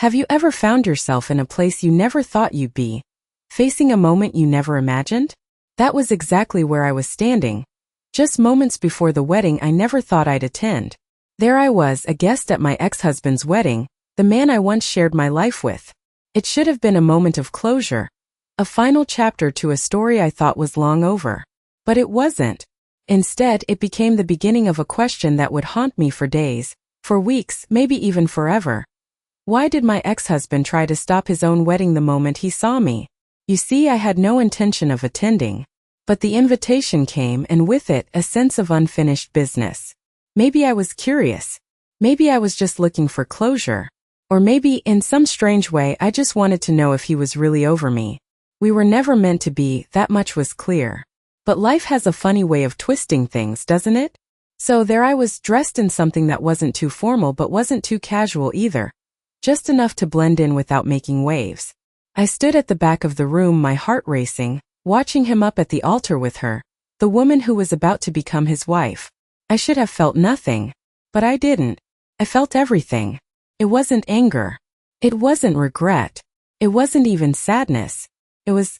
Have you ever found yourself in a place you never thought you'd be, facing a moment you never imagined? That was exactly where I was standing, just moments before the wedding I never thought I'd attend. There I was, a guest at my ex-husband's wedding, the man I once shared my life with. It should have been a moment of closure, a final chapter to a story I thought was long over. But it wasn't. Instead, it became the beginning of a question that would haunt me for days, for weeks, maybe even forever. Why did my ex-husband try to stop his own wedding the moment he saw me? You see, I had no intention of attending. But the invitation came, and with it, a sense of unfinished business. Maybe I was curious. Maybe I was just looking for closure. Or maybe, in some strange way, I just wanted to know if he was really over me. We were never meant to be, that much was clear. But life has a funny way of twisting things, doesn't it? So there I was, dressed in something that wasn't too formal but wasn't too casual either. Just enough to blend in without making waves. I stood at the back of the room, my heart racing, watching him up at the altar with her, the woman who was about to become his wife. I should have felt nothing. But I didn't. I felt everything. It wasn't anger. It wasn't regret. It wasn't even sadness. It was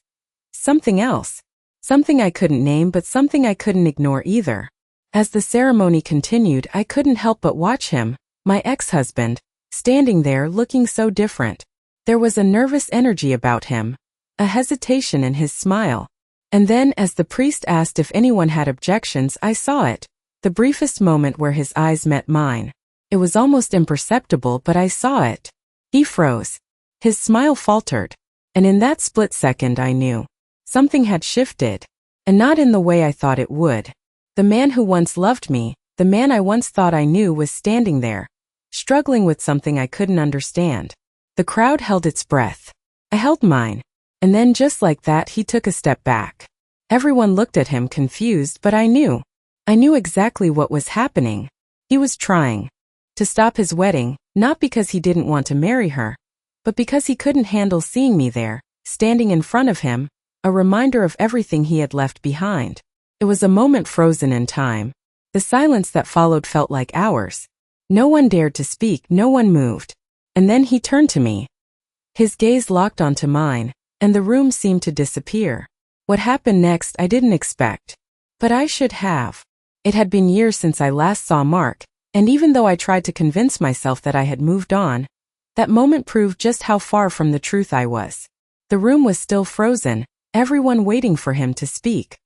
something else. Something I couldn't name, but something I couldn't ignore either. As the ceremony continued, I couldn't help but watch him, my ex-husband, standing there looking so different. There was a nervous energy about him, a hesitation in his smile. And then, as the priest asked if anyone had objections, I saw it, the briefest moment where his eyes met mine. It was almost imperceptible, but I saw it. He froze. His smile faltered. And in that split second I knew. Something had shifted. And not in the way I thought it would. The man who once loved me, the man I once thought I knew, was standing there, struggling with something I couldn't understand. The crowd held its breath. I held mine. And then, just like that, he took a step back. Everyone looked at him confused, but I knew. I knew exactly what was happening. He was trying to stop his wedding, not because he didn't want to marry her, but because he couldn't handle seeing me there, standing in front of him, a reminder of everything he had left behind. It was a moment frozen in time. The silence that followed felt like hours. No one dared to speak, no one moved. And then he turned to me. His gaze locked onto mine, and the room seemed to disappear. What happened next I didn't expect. But I should have. It had been years since I last saw Mark, and even though I tried to convince myself that I had moved on, that moment proved just how far from the truth I was. The room was still frozen, everyone waiting for him to speak.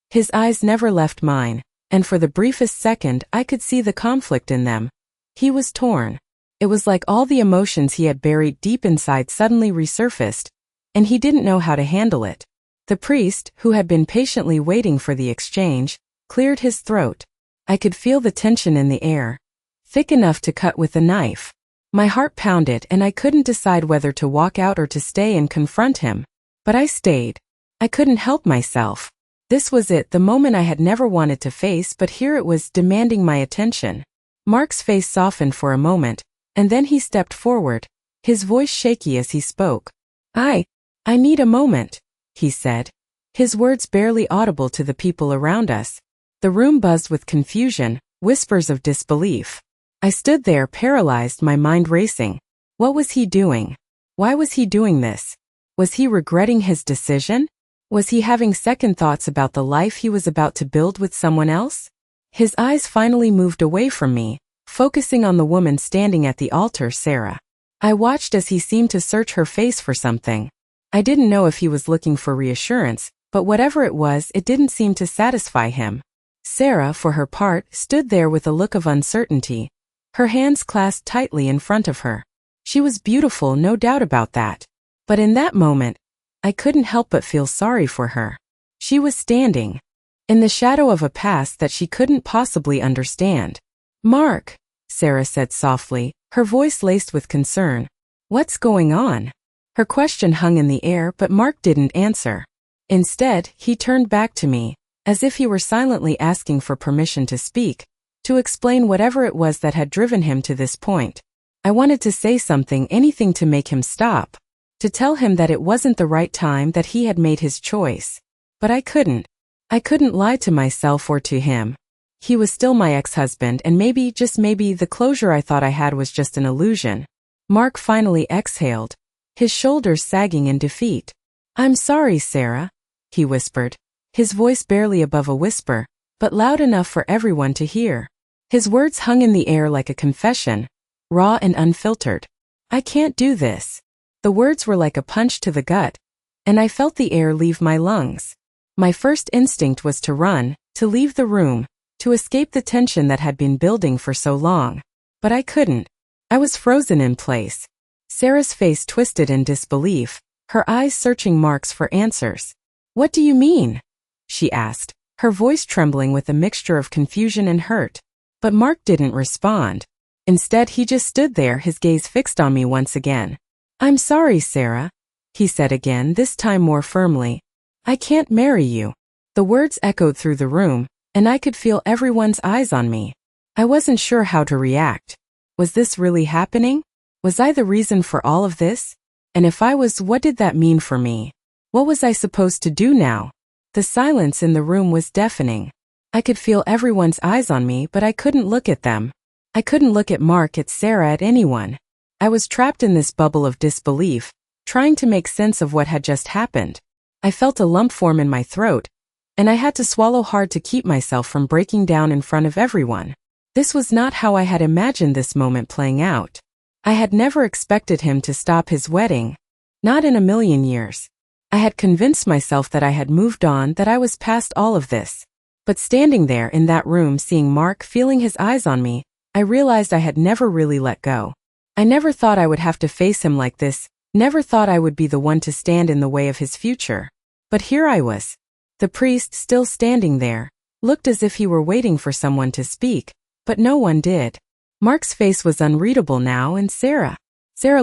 His eyes never left mine, and for the briefest second I could see the conflict in them. He was torn. It was like all the emotions he had buried deep inside suddenly resurfaced, and he didn't know how to handle it. The priest, who had been patiently waiting for the exchange, cleared his throat. I could feel the tension in the air, thick enough to cut with a knife. My heart pounded, and I couldn't decide whether to walk out or to stay and confront him. But I stayed. I couldn't help myself. This was it, the moment I had never wanted to face, but here it was, demanding my attention. Mark's face softened for a moment, and then he stepped forward, his voice shaky as he spoke. I need a moment, he said, his words barely audible to the people around us. The room buzzed with confusion, whispers of disbelief. I stood there paralyzed, my mind racing. What was he doing? Why was he doing this? Was he regretting his decision? Was he having second thoughts about the life he was about to build with someone else? His eyes finally moved away from me, focusing on the woman standing at the altar, Sarah. I watched as he seemed to search her face for something. I didn't know if he was looking for reassurance, but whatever it was, it didn't seem to satisfy him. Sarah, for her part, stood there with a look of uncertainty, her hands clasped tightly in front of her. She was beautiful, no doubt about that. But in that moment, I couldn't help but feel sorry for her. She was standing in the shadow of a past that she couldn't possibly understand. Mark, Sarah said softly, her voice laced with concern. What's going on? Her question hung in the air, but Mark didn't answer. Instead, he turned back to me, as if he were silently asking for permission to speak, to explain whatever it was that had driven him to this point. I wanted to say something, anything to make him stop, to tell him that it wasn't the right time, that he had made his choice. But I couldn't. I couldn't lie to myself or to him. He was still my ex-husband, and maybe, just maybe, the closure I thought I had was just an illusion. Mark finally exhaled, his shoulders sagging in defeat. "I'm sorry, Sarah," he whispered, his voice barely above a whisper, but loud enough for everyone to hear. His words hung in the air like a confession, raw and unfiltered. "I can't do this." The words were like a punch to the gut, and I felt the air leave my lungs. My first instinct was to run, to leave the room, to escape the tension that had been building for so long. But I couldn't. I was frozen in place. Sarah's face twisted in disbelief, her eyes searching Mark's for answers. "What do you mean?" she asked, her voice trembling with a mixture of confusion and hurt. But Mark didn't respond. Instead, he just stood there, his gaze fixed on me once again. "I'm sorry, Sarah," he said again, this time more firmly. "I can't marry you." The words echoed through the room, and I could feel everyone's eyes on me. I wasn't sure how to react. Was this really happening? Was I the reason for all of this? And if I was, what did that mean for me? What was I supposed to do now? The silence in the room was deafening. I could feel everyone's eyes on me, but I couldn't look at them. I couldn't look at Mark, at Sarah, at anyone. I was trapped in this bubble of disbelief, trying to make sense of what had just happened. I felt a lump form in my throat, and I had to swallow hard to keep myself from breaking down in front of everyone. This was not how I had imagined this moment playing out. I had never expected him to stop his wedding. Not in a million years. I had convinced myself that I had moved on, that I was past all of this. But standing there in that room, seeing Mark, feeling his eyes on me, I realized I had never really let go. I never thought I would have to face him like this, never thought I would be the one to stand in the way of his future. But here I was. The priest, still standing there, looked as if he were waiting for someone to speak, but no one did. Mark's face was unreadable now, and Sarah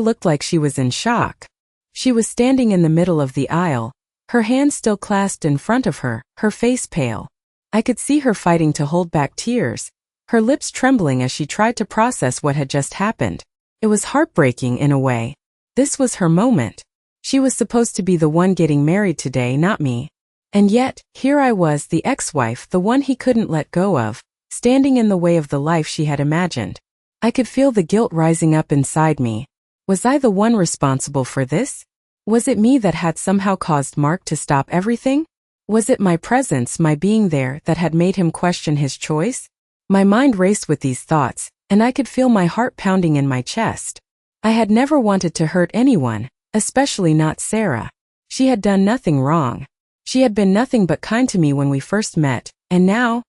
looked like she was in shock. She was standing in the middle of the aisle, her hands still clasped in front of her, her face pale. I could see her fighting to hold back tears, her lips trembling as she tried to process what had just happened. It was heartbreaking in a way. This was her moment. She was supposed to be the one getting married today, not me. And yet, here I was, the ex-wife, the one he couldn't let go of, standing in the way of the life she had imagined. I could feel the guilt rising up inside me. Was I the one responsible for this? Was it me that had somehow caused Mark to stop everything? Was it my presence, my being there, that had made him question his choice? My mind raced with these thoughts, and I could feel my heart pounding in my chest. I had never wanted to hurt anyone, especially not Sarah. She had done nothing wrong. She had been nothing but kind to me when we first met, and now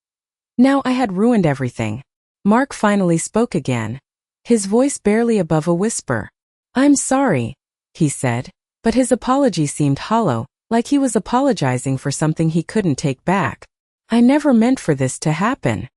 I had ruined everything. Mark finally spoke again, his voice barely above a whisper. "I'm sorry," he said, but his apology seemed hollow, like he was apologizing for something he couldn't take back. "I never meant for this to happen."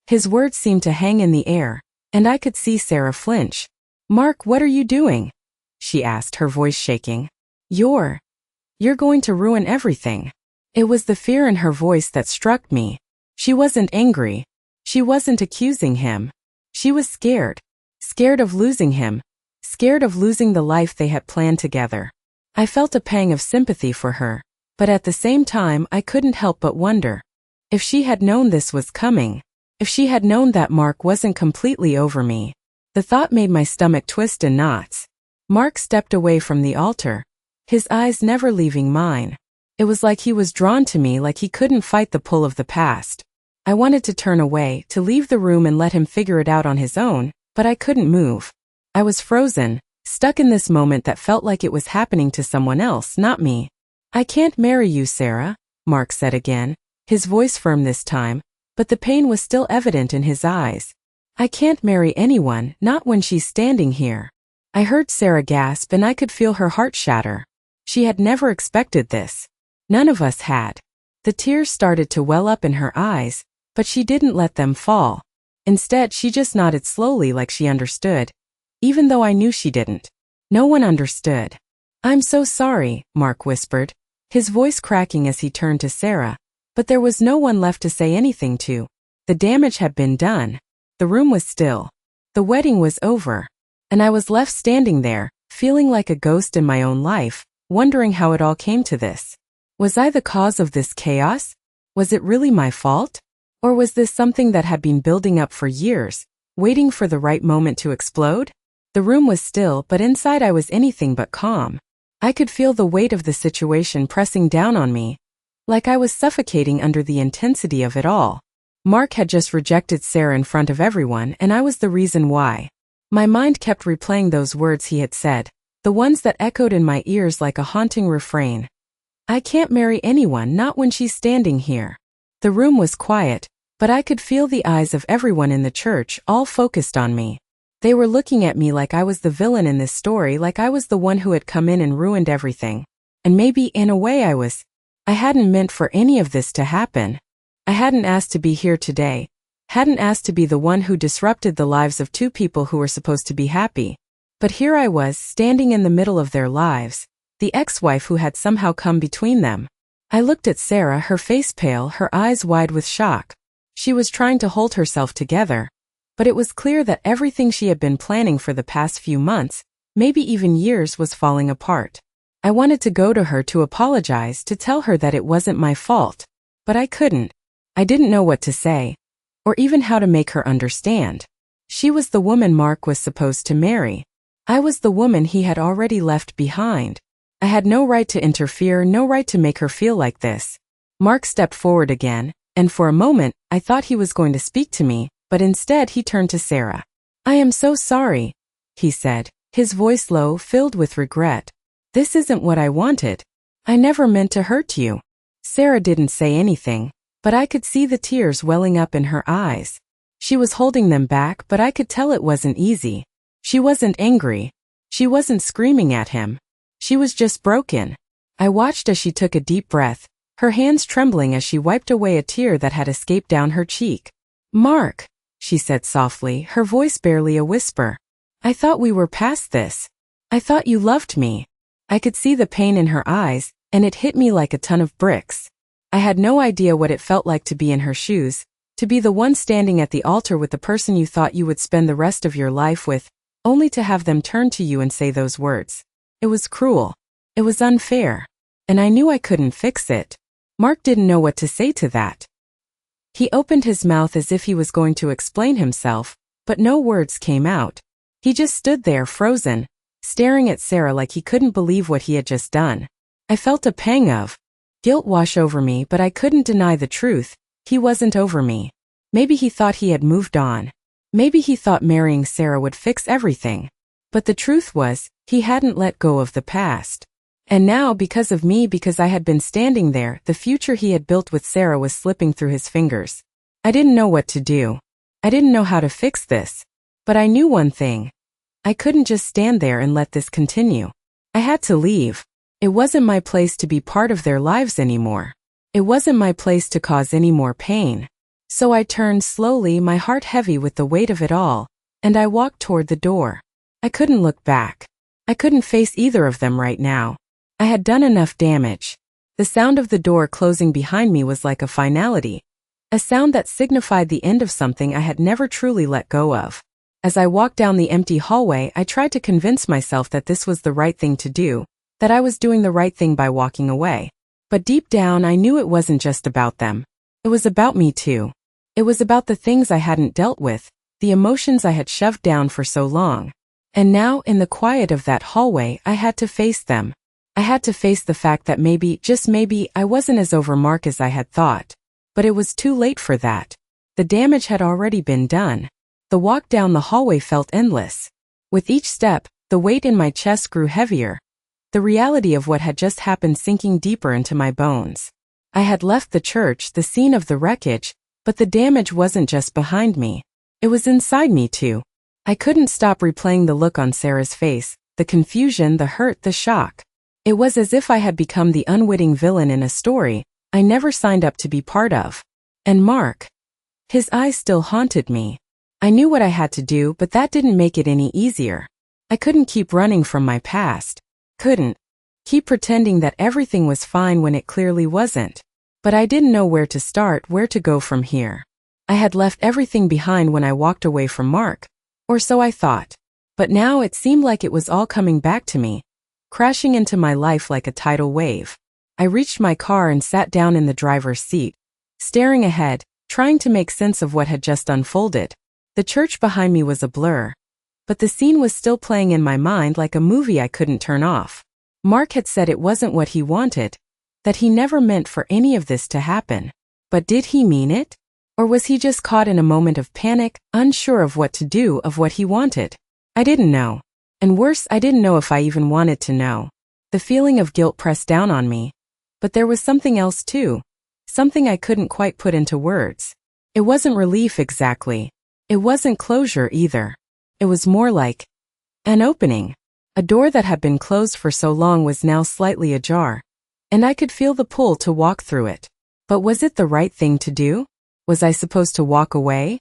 His words seemed to hang in the air, and I could see Sarah flinch. "Mark, what are you doing?" she asked, her voice shaking. You're going to ruin everything." It was the fear in her voice that struck me. She wasn't angry. She wasn't accusing him. She was scared. Scared of losing him. Scared of losing the life they had planned together. I felt a pang of sympathy for her, but at the same time I couldn't help but wonder. If she had known this was coming, if she had known that Mark wasn't completely over me, the thought made my stomach twist in knots. Mark stepped away from the altar, his eyes never leaving mine. It was like he was drawn to me, like he couldn't fight the pull of the past. I wanted to turn away, to leave the room and let him figure it out on his own, but I couldn't move. I was frozen, stuck in this moment that felt like it was happening to someone else, not me. "I can't marry you, Sarah," Mark said again, his voice firm this time, but the pain was still evident in his eyes. "I can't marry anyone, not when she's standing here." I heard Sarah gasp, and I could feel her heart shatter. She had never expected this. None of us had. The tears started to well up in her eyes, but she didn't let them fall. Instead, she just nodded slowly like she understood, even though I knew she didn't. No one understood. "I'm so sorry," Mark whispered, his voice cracking as he turned to Sarah, but there was no one left to say anything to. The damage had been done. The room was still. The wedding was over. And I was left standing there, feeling like a ghost in my own life, wondering how it all came to this. Was I the cause of this chaos? Was it really my fault? Or was this something that had been building up for years, waiting for the right moment to explode? The room was still, but inside I was anything but calm. I could feel the weight of the situation pressing down on me, like I was suffocating under the intensity of it all. Mark had just rejected Sarah in front of everyone, and I was the reason why. My mind kept replaying those words he had said, the ones that echoed in my ears like a haunting refrain. I can't marry anyone, not when she's standing here. The room was quiet, but I could feel the eyes of everyone in the church all focused on me. They were looking at me like I was the villain in this story, like I was the one who had come in and ruined everything. And maybe, in a way, I hadn't meant for any of this to happen. I hadn't asked to be here today, hadn't asked to be the one who disrupted the lives of two people who were supposed to be happy. But here I was, standing in the middle of their lives, the ex-wife who had somehow come between them. I looked at Sarah, her face pale, her eyes wide with shock. She was trying to hold herself together, but it was clear that everything she had been planning for the past few months, maybe even years, was falling apart. I wanted to go to her to apologize, to tell her that it wasn't my fault, but I couldn't. I didn't know what to say, or even how to make her understand. She was the woman Mark was supposed to marry. I was the woman he had already left behind. I had no right to interfere, no right to make her feel like this. Mark stepped forward again, and for a moment, I thought he was going to speak to me, but instead he turned to Sarah. "I am so sorry," he said, his voice low, filled with regret. "This isn't what I wanted. I never meant to hurt you." Sarah didn't say anything, but I could see the tears welling up in her eyes. She was holding them back, but I could tell it wasn't easy. She wasn't angry. She wasn't screaming at him. She was just broken. I watched as she took a deep breath, her hands trembling as she wiped away a tear that had escaped down her cheek. "Mark," she said softly, her voice barely a whisper. "I thought we were past this. I thought you loved me." I could see the pain in her eyes, and it hit me like a ton of bricks. I had no idea what it felt like to be in her shoes, to be the one standing at the altar with the person you thought you would spend the rest of your life with, only to have them turn to you and say those words. It was cruel. It was unfair. And I knew I couldn't fix it. Mark didn't know what to say to that. He opened his mouth as if he was going to explain himself, but no words came out. He just stood there frozen, staring at Sarah like he couldn't believe what he had just done. I felt a pang of guilt wash over me, but I couldn't deny the truth. He wasn't over me. Maybe he thought he had moved on. Maybe he thought marrying Sarah would fix everything. But the truth was, he hadn't let go of the past. And now, because of me, because I had been standing there, the future he had built with Sarah was slipping through his fingers. I didn't know what to do. I didn't know how to fix this. But I knew one thing. I couldn't just stand there and let this continue. I had to leave. It wasn't my place to be part of their lives anymore. It wasn't my place to cause any more pain. So I turned slowly, my heart heavy with the weight of it all, and I walked toward the door. I couldn't look back. I couldn't face either of them right now. I had done enough damage. The sound of the door closing behind me was like a finality, a sound that signified the end of something I had never truly let go of. As I walked down the empty hallway, I tried to convince myself that this was the right thing to do, that I was doing the right thing by walking away. But deep down, I knew it wasn't just about them. It was about me too. It was about the things I hadn't dealt with, the emotions I had shoved down for so long. And now, in the quiet of that hallway, I had to face them. I had to face the fact that maybe, just maybe, I wasn't as over Mark as I had thought. But it was too late for that. The damage had already been done. The walk down the hallway felt endless. With each step, the weight in my chest grew heavier, the reality of what had just happened sinking deeper into my bones. I had left the church, the scene of the wreckage, but the damage wasn't just behind me. It was inside me too. I couldn't stop replaying the look on Sarah's face, the confusion, the hurt, the shock. It was as if I had become the unwitting villain in a story I never signed up to be part of. And Mark, his eyes still haunted me. I knew what I had to do, but that didn't make it any easier. I couldn't keep running from my past. Couldn't keep pretending that everything was fine when it clearly wasn't. But I didn't know where to start, where to go from here. I had left everything behind when I walked away from Mark, or so I thought. But now it seemed like it was all coming back to me, crashing into my life like a tidal wave. I reached my car and sat down in the driver's seat, staring ahead, trying to make sense of what had just unfolded. The church behind me was a blur. but the scene was still playing in my mind like a movie I couldn't turn off. Mark had said it wasn't what he wanted, that he never meant for any of this to happen. But did he mean it? Or was he just caught in a moment of panic, unsure of what to do, of what he wanted? I didn't know. And worse, I didn't know if I even wanted to know. The feeling of guilt pressed down on me. But there was something else too. Something I couldn't quite put into words. It wasn't relief exactly. It wasn't closure either. It was more like an opening. A door that had been closed for so long was now slightly ajar, and I could feel the pull to walk through it. But was it the right thing to do? Was I supposed to walk away?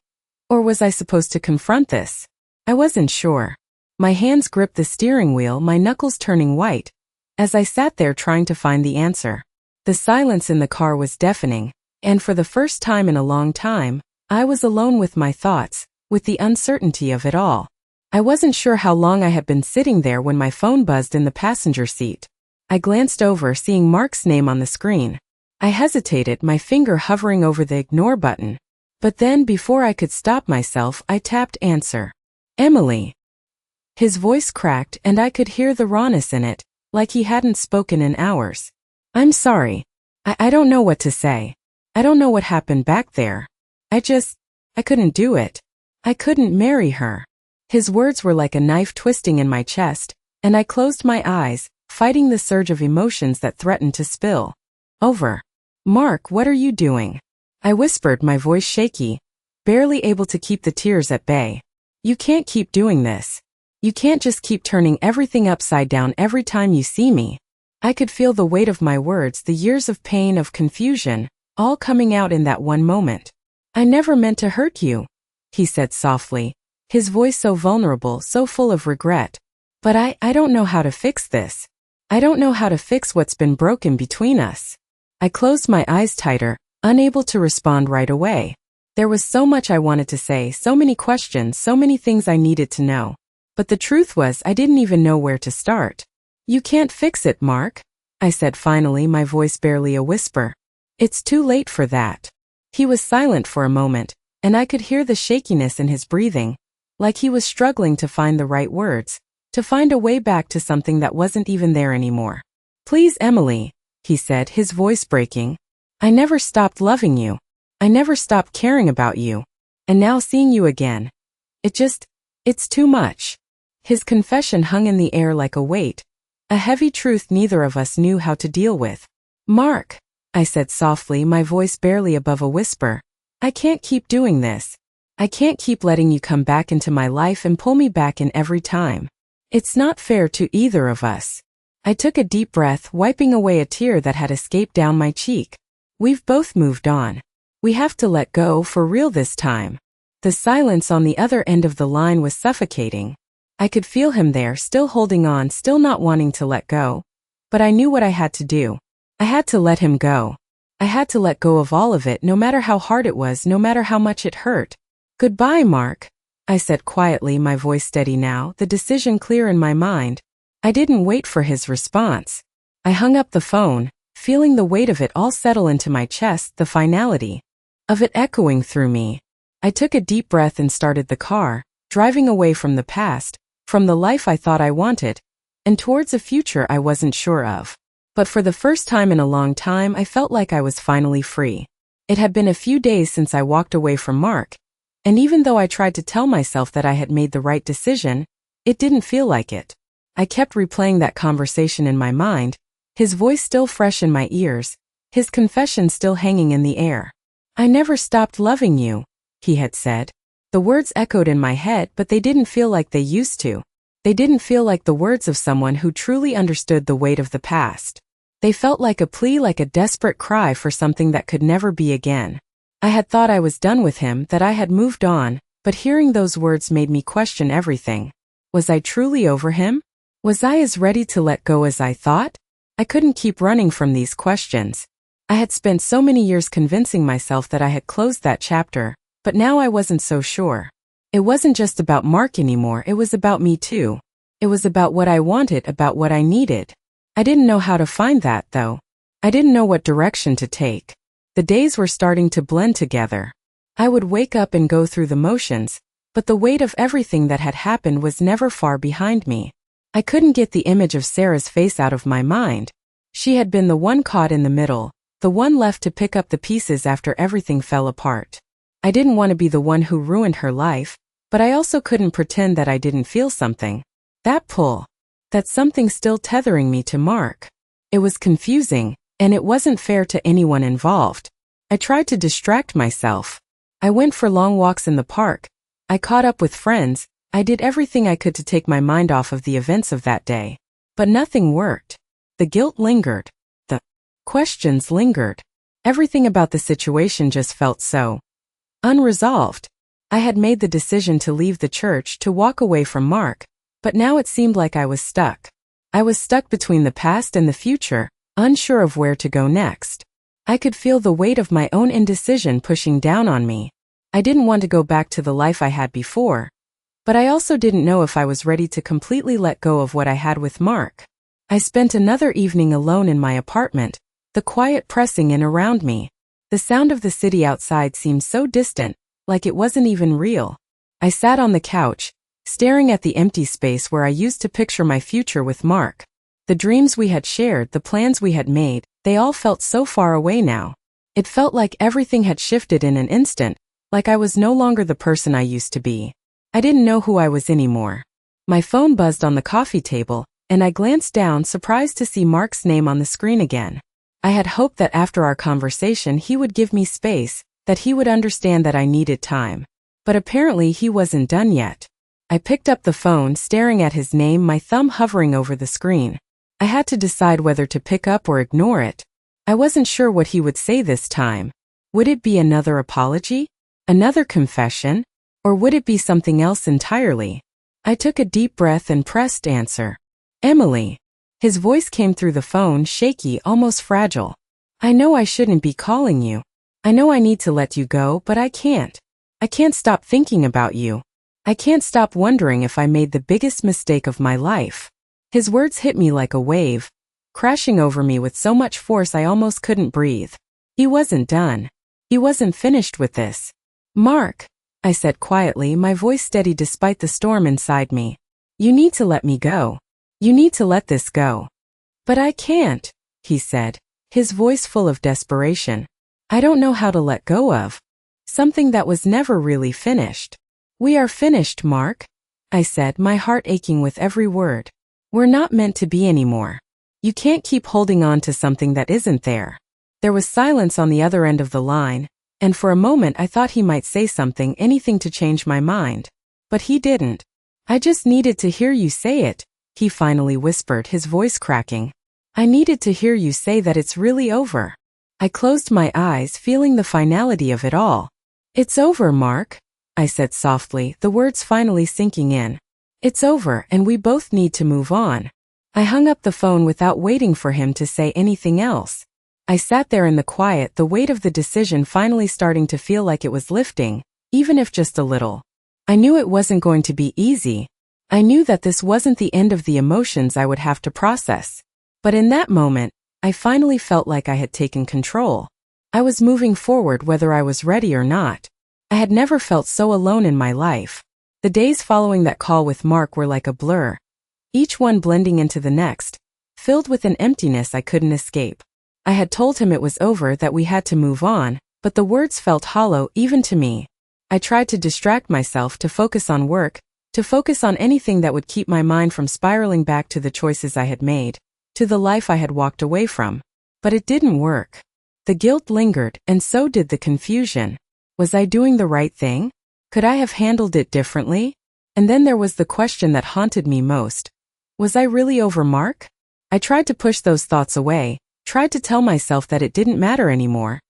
Or was I supposed to confront this? I wasn't sure. My hands gripped the steering wheel, my knuckles turning white, as I sat there trying to find the answer. The silence in the car was deafening, and for the first time in a long time, I was alone with my thoughts, with the uncertainty of it all. I wasn't sure how long I had been sitting there when my phone buzzed in the passenger seat. I glanced over, seeing Mark's name on the screen. I hesitated, my finger hovering over the ignore button. But then, before I could stop myself, I tapped answer. Emily. His voice cracked, and I could hear the rawness in it, like he hadn't spoken in hours. I'm sorry. I don't know what to say. I don't know what happened back there. I couldn't do it. I couldn't marry her. His words were like a knife twisting in my chest, and I closed my eyes, fighting the surge of emotions that threatened to spill over. Mark, what are you doing? I whispered, my voice shaky, barely able to keep the tears at bay. You can't keep doing this. You can't just keep turning everything upside down every time you see me. I could feel the weight of my words, the years of pain, of confusion, all coming out in that one moment. I never meant to hurt you, he said softly, his voice so vulnerable, so full of regret. But I don't know how to fix this. I don't know how to fix what's been broken between us. I closed my eyes tighter, unable to respond right away. There was so much I wanted to say, so many questions, so many things I needed to know. But the truth was, I didn't even know where to start. You can't fix it, Mark, I said finally, my voice barely a whisper. It's too late for that. He was silent for a moment, and I could hear the shakiness in his breathing, like he was struggling to find the right words, to find a way back to something that wasn't even there anymore. Please, Emily, he said, his voice breaking. I never stopped loving you. I never stopped caring about you. And now seeing you again. It's too much. His confession hung in the air like a weight, a heavy truth neither of us knew how to deal with. Mark, I said softly, my voice barely above a whisper. I can't keep doing this. I can't keep letting you come back into my life and pull me back in every time. It's not fair to either of us. I took a deep breath, wiping away a tear that had escaped down my cheek. We've both moved on. We have to let go for real this time. The silence on the other end of the line was suffocating. I could feel him there, still holding on, still not wanting to let go. But I knew what I had to do. I had to let him go. I had to let go of all of it, no matter how hard it was, no matter how much it hurt. Goodbye, Mark, I said quietly, my voice steady now, the decision clear in my mind. I didn't wait for his response. I hung up the phone, feeling the weight of it all settle into my chest, the finality of it echoing through me. I took a deep breath and started the car, driving away from the past, from the life I thought I wanted, and towards a future I wasn't sure of. But for the first time in a long time, I felt like I was finally free. It had been a few days since I walked away from Mark, and even though I tried to tell myself that I had made the right decision, it didn't feel like it. I kept replaying that conversation in my mind, his voice still fresh in my ears, his confession still hanging in the air. I never stopped loving you, he had said. The words echoed in my head, but they didn't feel like they used to. They didn't feel like the words of someone who truly understood the weight of the past. They felt like a plea, like a desperate cry for something that could never be again. I had thought I was done with him, that I had moved on, but hearing those words made me question everything. Was I truly over him? Was I as ready to let go as I thought? I couldn't keep running from these questions. I had spent so many years convincing myself that I had closed that chapter, but now I wasn't so sure. It wasn't just about Mark anymore, it was about me too. It was about what I wanted, about what I needed. I didn't know how to find that, though. I didn't know what direction to take. The days were starting to blend together. I would wake up and go through the motions, but the weight of everything that had happened was never far behind me. I couldn't get the image of Sarah's face out of my mind. She had been the one caught in the middle, the one left to pick up the pieces after everything fell apart. I didn't want to be the one who ruined her life, but I also couldn't pretend that I didn't feel something. That pull. That something still tethering me to Mark. It was confusing, and it wasn't fair to anyone involved. I tried to distract myself. I went for long walks in the park. I caught up with friends. I did everything I could to take my mind off of the events of that day. But nothing worked. The guilt lingered. The questions lingered. Everything about the situation just felt so unresolved. I had made the decision to leave the church to walk away from Mark, but now it seemed like I was stuck. I was stuck between the past and the future, unsure of where to go next. I could feel the weight of my own indecision pushing down on me. I didn't want to go back to the life I had before, but I also didn't know if I was ready to completely let go of what I had with Mark. I spent another evening alone in my apartment, the quiet pressing in around me. The sound of the city outside seemed so distant, like it wasn't even real. I sat on the couch, staring at the empty space where I used to picture my future with Mark. The dreams we had shared, the plans we had made, they all felt so far away now. It felt like everything had shifted in an instant, like I was no longer the person I used to be. I didn't know who I was anymore. My phone buzzed on the coffee table, and I glanced down, surprised to see Mark's name on the screen again. I had hoped that after our conversation he would give me space, that he would understand that I needed time. But apparently he wasn't done yet. I picked up the phone, staring at his name, my thumb hovering over the screen. I had to decide whether to pick up or ignore it. I wasn't sure what he would say this time. Would it be another apology? Another confession? Or would it be something else entirely? I took a deep breath and pressed answer. Emily. His voice came through the phone, shaky, almost fragile. I know I shouldn't be calling you. I know I need to let you go, but I can't. I can't stop thinking about you. I can't stop wondering if I made the biggest mistake of my life. His words hit me like a wave, crashing over me with so much force I almost couldn't breathe. He wasn't done. He wasn't finished with this. Mark, I said quietly, my voice steady despite the storm inside me. You need to let me go. You need to let this go. But I can't, he said, his voice full of desperation. I don't know how to let go of something that was never really finished. We are finished, Mark, I said, my heart aching with every word. We're not meant to be anymore. You can't keep holding on to something that isn't there. There was silence on the other end of the line, and for a moment I thought he might say something, anything to change my mind. But he didn't. I just needed to hear you say it, he finally whispered, his voice cracking. I needed to hear you say that it's really over. I closed my eyes, feeling the finality of it all. It's over, Mark, I said softly, the words finally sinking in. It's over, and we both need to move on. I hung up the phone without waiting for him to say anything else. I sat there in the quiet, the weight of the decision finally starting to feel like it was lifting, even if just a little. I knew it wasn't going to be easy. I knew that this wasn't the end of the emotions I would have to process. But in that moment, I finally felt like I had taken control. I was moving forward whether I was ready or not. I had never felt so alone in my life. The days following that call with Mark were like a blur, each one blending into the next, filled with an emptiness I couldn't escape. I had told him it was over, that we had to move on, but the words felt hollow even to me. I tried to distract myself, to focus on work, to focus on anything that would keep my mind from spiraling back to the choices I had made, to the life I had walked away from. But it didn't work. The guilt lingered, and so did the confusion. Was I doing the right thing? Could I have handled it differently? And then there was the question that haunted me most. Was I really over Mark? I tried to push those thoughts away, tried to tell myself that it didn't matter anymore,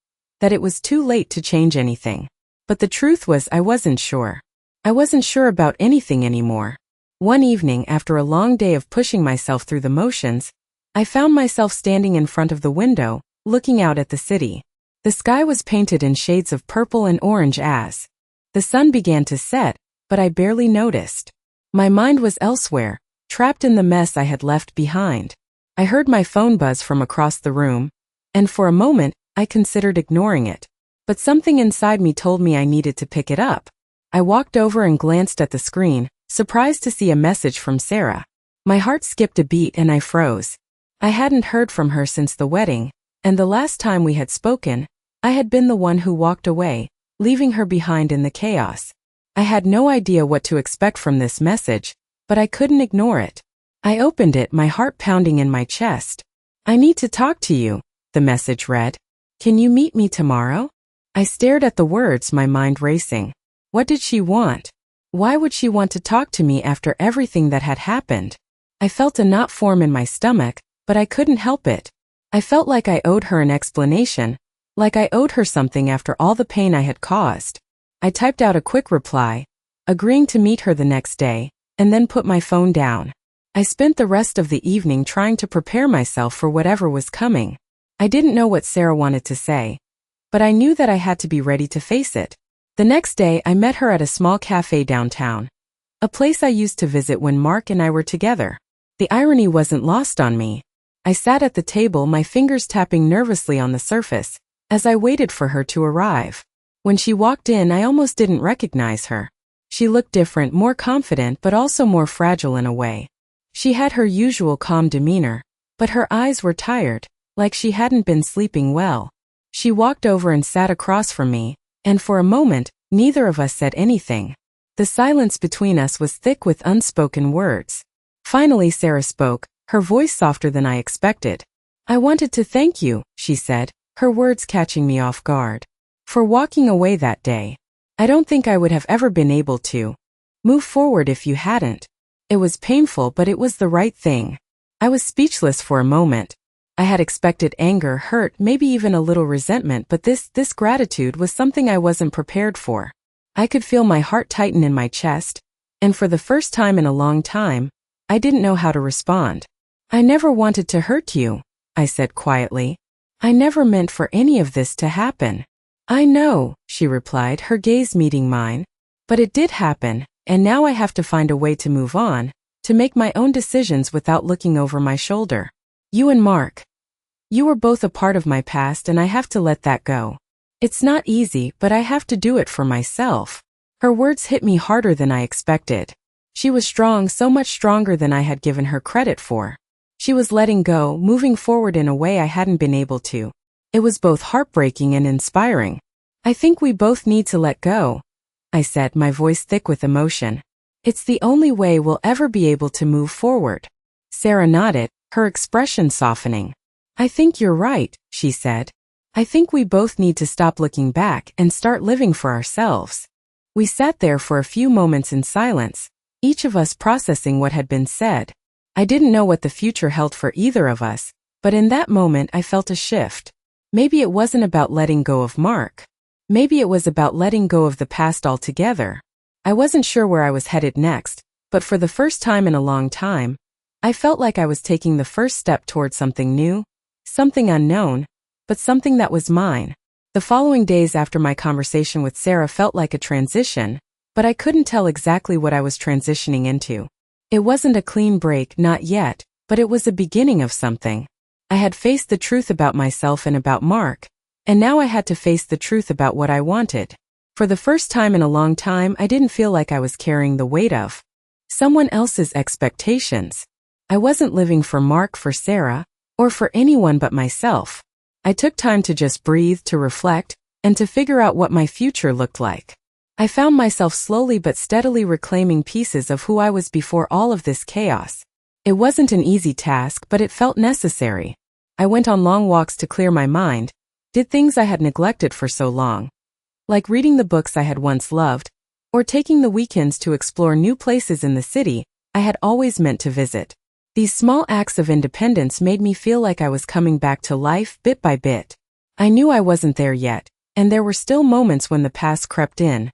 that it was too late to change anything. But the truth was, I wasn't sure. I wasn't sure about anything anymore. One evening, after a long day of pushing myself through the motions, I found myself standing in front of the window, looking out at the city. The sky was painted in shades of purple and orange as the sun began to set, but I barely noticed. My mind was elsewhere, trapped in the mess I had left behind. I heard my phone buzz from across the room, and for a moment, I considered ignoring it. But something inside me told me I needed to pick it up. I walked over and glanced at the screen, surprised to see a message from Sarah. My heart skipped a beat and I froze. I hadn't heard from her since the wedding, and the last time we had spoken, I had been the one who walked away, leaving her behind in the chaos. I had no idea what to expect from this message, but I couldn't ignore it. I opened it, my heart pounding in my chest. "I need to talk to you," the message read. "Can you meet me tomorrow?" I stared at the words, my mind racing. What did she want? Why would she want to talk to me after everything that had happened? I felt a knot form in my stomach, but I couldn't help it. I felt like I owed her an explanation, like I owed her something after all the pain I had caused. I typed out a quick reply, agreeing to meet her the next day, and then put my phone down. I spent the rest of the evening trying to prepare myself for whatever was coming. I didn't know what Sarah wanted to say, but I knew that I had to be ready to face it. The next day, I met her at a small cafe downtown, a place I used to visit when Mark and I were together. The irony wasn't lost on me. I sat at the table, my fingers tapping nervously on the surface, as I waited for her to arrive. When she walked in, I almost didn't recognize her. She looked different, more confident, but also more fragile in a way. She had her usual calm demeanor, but her eyes were tired, like she hadn't been sleeping well. She walked over and sat across from me, and for a moment, neither of us said anything. The silence between us was thick with unspoken words. Finally, Sarah spoke, her voice softer than I expected. "I wanted to thank you," she said, her words catching me off guard, "for walking away that day. I don't think I would have ever been able to move forward if you hadn't. It was painful, but it was the right thing." I was speechless for a moment. I had expected anger, hurt, maybe even a little resentment, but this gratitude was something I wasn't prepared for. I could feel my heart tighten in my chest, and for the first time in a long time, I didn't know how to respond. "I never wanted to hurt you," I said quietly. "I never meant for any of this to happen." "I know," she replied, her gaze meeting mine. "But it did happen, and now I have to find a way to move on, to make my own decisions without looking over my shoulder. You and Mark. You were both a part of my past and I have to let that go. It's not easy, but I have to do it for myself." Her words hit me harder than I expected. She was strong, so much stronger than I had given her credit for. She was letting go, moving forward in a way I hadn't been able to. It was both heartbreaking and inspiring. "I think we both need to let go," I said, my voice thick with emotion. "It's the only way we'll ever be able to move forward." Sarah nodded, her expression softening. "I think you're right," she said. "I think we both need to stop looking back and start living for ourselves." We sat there for a few moments in silence, each of us processing what had been said. I didn't know what the future held for either of us, but in that moment I felt a shift. Maybe it wasn't about letting go of Mark. Maybe it was about letting go of the past altogether. I wasn't sure where I was headed next, but for the first time in a long time, I felt like I was taking the first step towards something new, something unknown, but something that was mine. The following days after my conversation with Sarah felt like a transition, but I couldn't tell exactly what I was transitioning into. It wasn't a clean break, not yet, but it was the beginning of something. I had faced the truth about myself and about Mark, and now I had to face the truth about what I wanted. For the first time in a long time, I didn't feel like I was carrying the weight of someone else's expectations. I wasn't living for Mark, for Sarah, or for anyone but myself. I took time to just breathe, to reflect, and to figure out what my future looked like. I found myself slowly but steadily reclaiming pieces of who I was before all of this chaos. It wasn't an easy task, but it felt necessary. I went on long walks to clear my mind, did things I had neglected for so long, like reading the books I had once loved, or taking the weekends to explore new places in the city I had always meant to visit. These small acts of independence made me feel like I was coming back to life bit by bit. I knew I wasn't there yet, and there were still moments when the past crept in,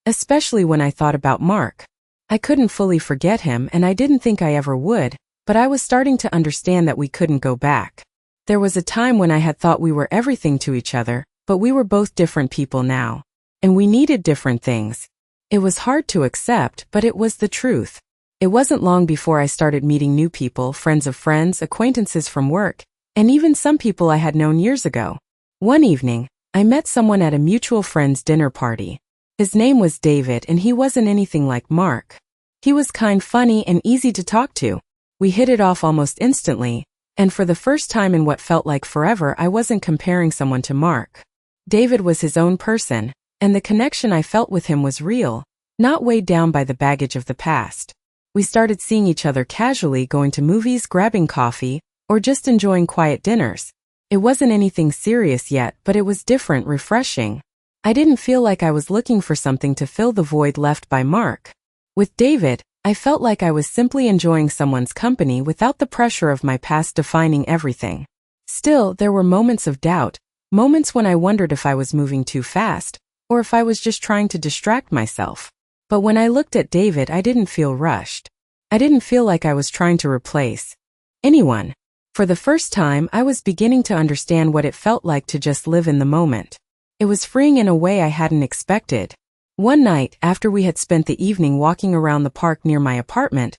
especially when I thought about Mark. I couldn't fully forget him, and I didn't think I ever would, but I was starting to understand that we couldn't go back. There was a time when I had thought we were everything to each other, but we were both different people now, and we needed different things. It was hard to accept, but it was the truth. It wasn't long before I started meeting new people, friends of friends, acquaintances from work, and even some people I had known years ago. One evening, I met someone at a mutual friend's dinner party. His name was David and he wasn't anything like Mark. He was kind, funny, and easy to talk to. We hit it off almost instantly, and for the first time in what felt like forever, I wasn't comparing someone to Mark. David was his own person, and the connection I felt with him was real, not weighed down by the baggage of the past. We started seeing each other casually, going to movies, grabbing coffee, or just enjoying quiet dinners. It wasn't anything serious yet, but it was different, refreshing. I didn't feel like I was looking for something to fill the void left by Mark. With David, I felt like I was simply enjoying someone's company without the pressure of my past defining everything. Still, there were moments of doubt, moments when I wondered if I was moving too fast, or if I was just trying to distract myself. But when I looked at David, I didn't feel rushed. I didn't feel like I was trying to replace anyone. For the first time, I was beginning to understand what it felt like to just live in the moment. It was freeing in a way I hadn't expected. One night, after we had spent the evening walking around the park near my apartment,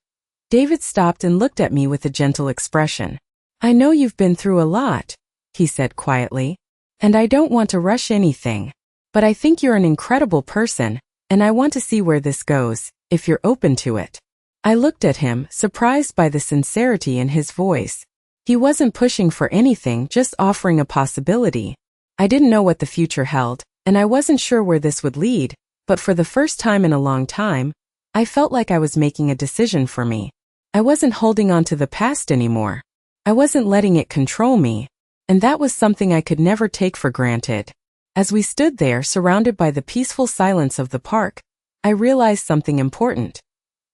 David stopped and looked at me with a gentle expression. "I know you've been through a lot," he said quietly, "and I don't want to rush anything. But I think you're an incredible person, and I want to see where this goes, if you're open to it." I looked at him, surprised by the sincerity in his voice. He wasn't pushing for anything, just offering a possibility. I didn't know what the future held, and I wasn't sure where this would lead, but for the first time in a long time, I felt like I was making a decision for me. I wasn't holding on to the past anymore. I wasn't letting it control me, and that was something I could never take for granted. As we stood there, surrounded by the peaceful silence of the park, I realized something important.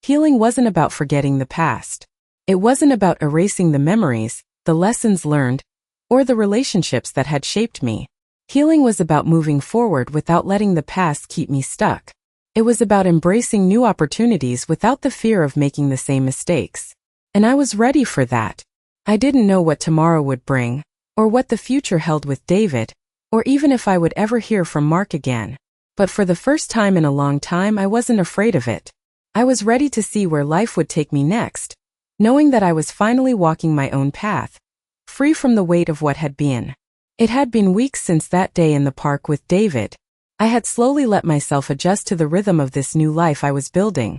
Healing wasn't about forgetting the past. It wasn't about erasing the memories, the lessons learned, or the relationships that had shaped me. Healing was about moving forward without letting the past keep me stuck. It was about embracing new opportunities without the fear of making the same mistakes. And I was ready for that. I didn't know what tomorrow would bring, or what the future held with David, or even if I would ever hear from Mark again. But for the first time in a long time, I wasn't afraid of it. I was ready to see where life would take me next, knowing that I was finally walking my own path, free from the weight of what had been. It had been weeks since that day in the park with David. I had slowly let myself adjust to the rhythm of this new life I was building.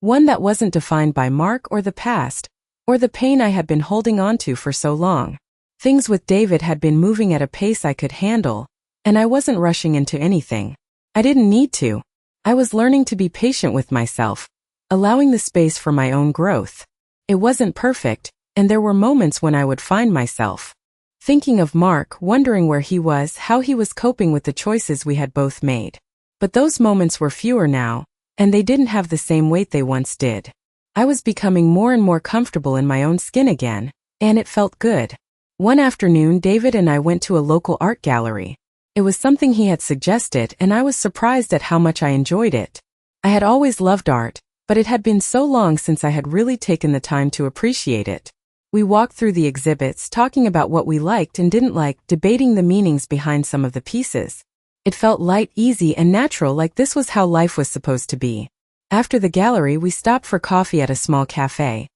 One that wasn't defined by Mark or the past, or the pain I had been holding on to for so long. Things with David had been moving at a pace I could handle, and I wasn't rushing into anything. I didn't need to. I was learning to be patient with myself, allowing the space for my own growth. It wasn't perfect, and there were moments when I would find myself thinking of Mark, wondering where he was, how he was coping with the choices we had both made. But those moments were fewer now, and they didn't have the same weight they once did. I was becoming more and more comfortable in my own skin again, and it felt good. One afternoon, David and I went to a local art gallery. It was something he had suggested, and I was surprised at how much I enjoyed it. I had always loved art, but it had been so long since I had really taken the time to appreciate it. We walked through the exhibits, talking about what we liked and didn't like, debating the meanings behind some of the pieces. It felt light, easy, and natural, like this was how life was supposed to be. After the gallery, we stopped for coffee at a small cafe,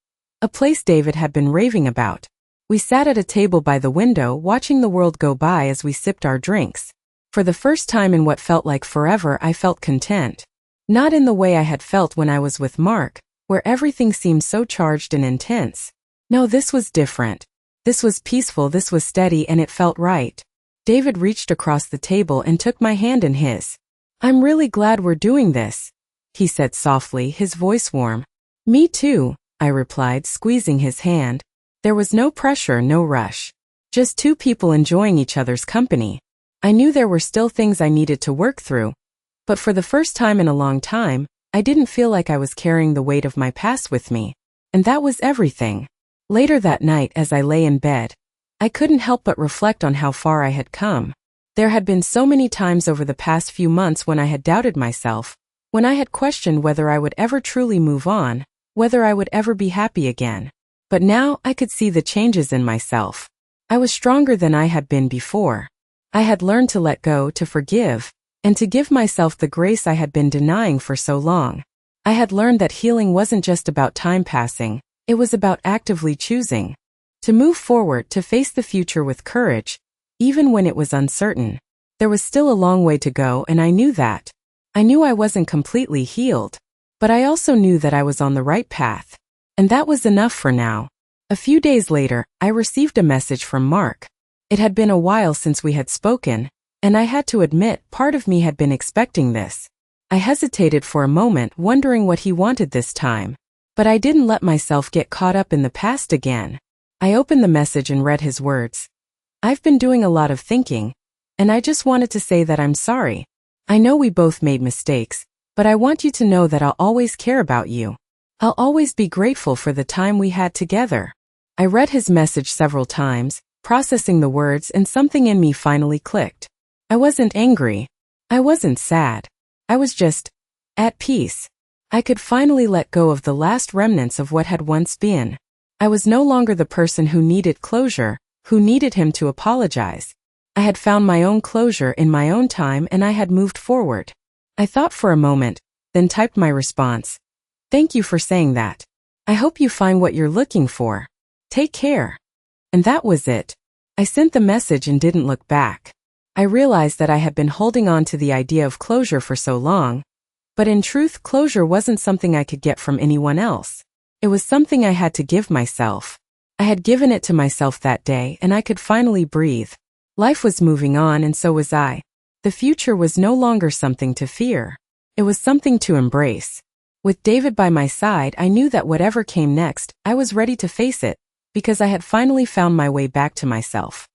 a place David had been raving about. We sat at a table by the window, watching the world go by as we sipped our drinks. For the first time in what felt like forever, I felt content. Not in the way I had felt when I was with Mark, where everything seemed so charged and intense. No, this was different. This was peaceful, this was steady, and it felt right. David reached across the table and took my hand in his. "I'm really glad we're doing this," he said softly, his voice warm. "Me too," I replied, squeezing his hand. There was no pressure, no rush. Just two people enjoying each other's company. I knew there were still things I needed to work through, but for the first time in a long time, I didn't feel like I was carrying the weight of my past with me. And that was everything. Later that night, as I lay in bed, I couldn't help but reflect on how far I had come. There had been so many times over the past few months when I had doubted myself, when I had questioned whether I would ever truly move on, whether I would ever be happy again. But now I could see the changes in myself. I was stronger than I had been before. I had learned to let go, to forgive, and to give myself the grace I had been denying for so long. I had learned that healing wasn't just about time passing, it was about actively choosing to move forward, to face the future with courage, even when it was uncertain. There was still a long way to go, and I knew that. I knew I wasn't completely healed, but I also knew that I was on the right path. And that was enough for now. A few days later, I received a message from Mark. It had been a while since we had spoken, and I had to admit part of me had been expecting this. I hesitated for a moment, wondering what he wanted this time. But I didn't let myself get caught up in the past again. I opened the message and read his words. I've been doing a lot of thinking, and I just wanted to say that I'm sorry. I know we both made mistakes, but I want you to know that I'll always care about you. I'll always be grateful for the time we had together. I read his message several times, processing the words, and something in me finally clicked. I wasn't angry. I wasn't sad. I was just at peace. I could finally let go of the last remnants of what had once been. I was no longer the person who needed closure, who needed him to apologize. I had found my own closure in my own time, and I had moved forward. I thought for a moment, then typed my response. Thank you for saying that. I hope you find what you're looking for. Take care. And that was it. I sent the message and didn't look back. I realized that I had been holding on to the idea of closure for so long, but in truth, closure wasn't something I could get from anyone else. It was something I had to give myself. I had given it to myself that day, and I could finally breathe. Life was moving on, and so was I. The future was no longer something to fear. It was something to embrace. With David by my side, I knew that whatever came next, I was ready to face it, because I had finally found my way back to myself.